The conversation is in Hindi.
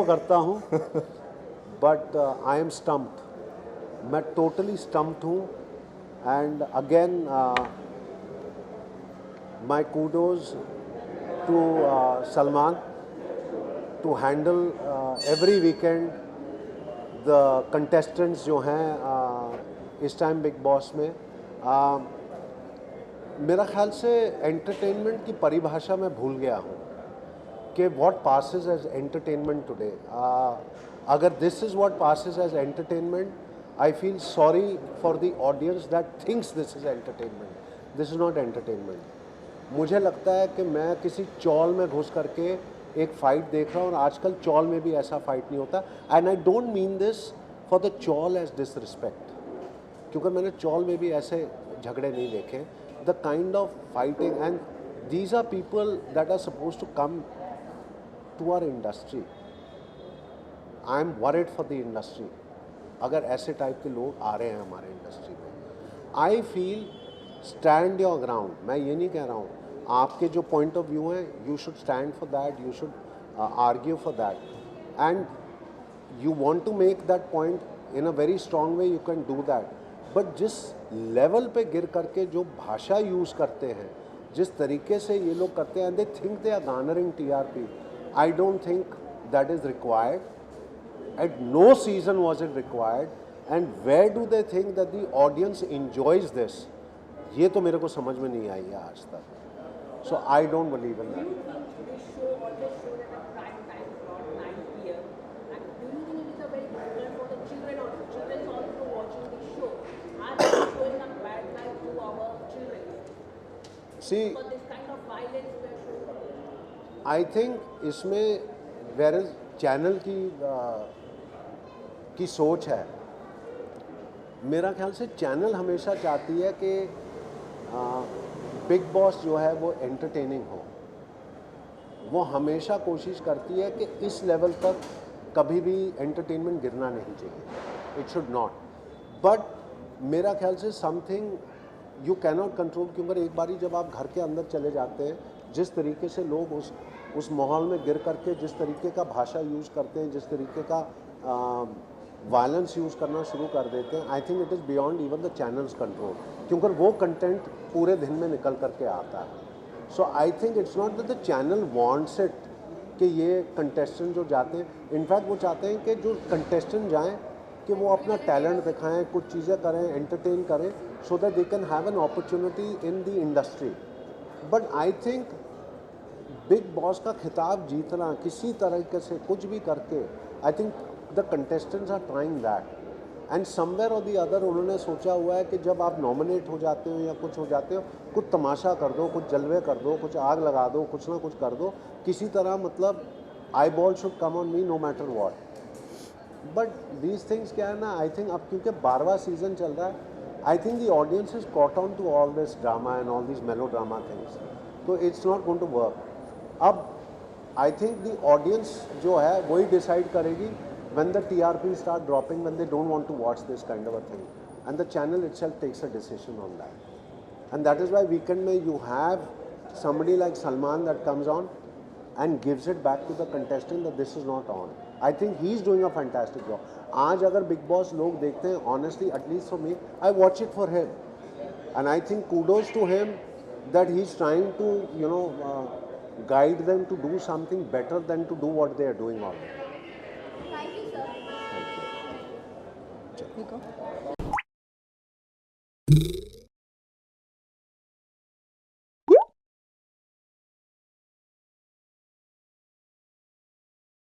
करता हूँ बट आई एम स्टम्प्ड, मैं टोटली स्टम्प्ड हूँ. And again my kudos to Salman to handle every weekend the contestants जो हैं इस टाइम बिग बॉस में. मेरा ख्याल से एंटरटेनमेंट की परिभाषा मैं भूल गया हूँ कि what passes as entertainment today. अगर this is what passes as entertainment, I feel sorry for the audience that thinks this is entertainment. This is not entertainment. मुझे लगता है कि मैं किसी चौल में घुस करके एक फ़ाइट देख रहा हूँ, और आजकल चौल में भी ऐसा फाइट नहीं होता. And I don't mean this for the chawl as disrespect, क्योंकि मैंने चौल में भी ऐसे झगड़े नहीं देखे. The kind of fighting, and these are people that are suppose to come to our industry. I am worried for the industry अगर ऐसे टाइप के लोग आ रहे हैं हमारे इंडस्ट्री में. I feel stand your ground. मैं ये नहीं कह रहा हूँ, आपके जो पॉइंट ऑफ व्यू हैं, you should stand for that, you should argue for that, and you want to make that point in a very strong way, you can do that. but जिस लेवल पे गिर करके जो भाषा यूज़ करते हैं, जिस तरीके से ये लोग करते हैं, they think they are garnering TRP. I don't think that is required. At no season was it required. And where do they think that the audience enjoys this? ये तो मेरे को समझ में नहीं आई है आज तक. So I don't believe in that. See, I think इसमें whereas चैनल की सोच है, मेरा ख्याल से चैनल हमेशा चाहती है कि बिग बॉस जो है वो एंटरटेनिंग हो. वो हमेशा कोशिश करती है कि इस लेवल तक कभी भी एंटरटेनमेंट गिरना नहीं चाहिए. It should not. बट मेरा ख्याल से समथिंग यू कैनॉट कंट्रोल, क्योंकि एक बारी जब आप घर के अंदर चले जाते हैं, जिस तरीके से लोग उस माहौल में गिर करके जिस तरीके का भाषा यूज़ करते हैं, जिस तरीके का वायलेंस यूज़ करना शुरू कर देते हैं, I think it is beyond even the channels control, क्योंकि वो कंटेंट पूरे दिन में निकल करके आता है. So I think it's not that the channel wants it कि ये कंटेस्टेंट जो जाते हैं, इनफैक्ट वो चाहते हैं कि जो कंटेस्टेंट जाएं कि वो अपना टैलेंट दिखाएं, कुछ चीज़ें करें, एंटरटेन करें, so that they can have an opportunity in the industry. But I think Bigg Boss का खिताब जीतना किसी तरीके से कुछ भी करके, I think the contestants are trying that. And somewhere or the other उन्होंने सोचा हुआ है कि जब आप नॉमिनेट हो जाते हो या कुछ हो जाते हो, कुछ तमाशा कर दो, कुछ जलवे कर दो, कुछ आग लगा दो, कुछ ना कुछ कर दो किसी तरह, मतलब eye ball should come on me know matter what. But these things क्या है ना, आई थिंक अब क्योंकि 12वां सीज़न चल रहा है, I think the audience is caught on to all this drama and all these melodrama things. So it's not going to work. अब I think the audience जो है वही decide करेगी when the TRP start dropping, when they don't want to watch this kind of a thing. And the channel itself takes a decision on that. And that is why weekend में you have somebody like Salman that comes on and gives it back to the contestant that this is not on. I think he is doing a fantastic job. आज अगर बिग बॉस लोग देखते हैं, honestly, at least for me, I watch it for him, and I think kudos to him that he is trying to, you know, guide them to do something better than to do what they are doing already. Thank you, sir. Thank you. Nico.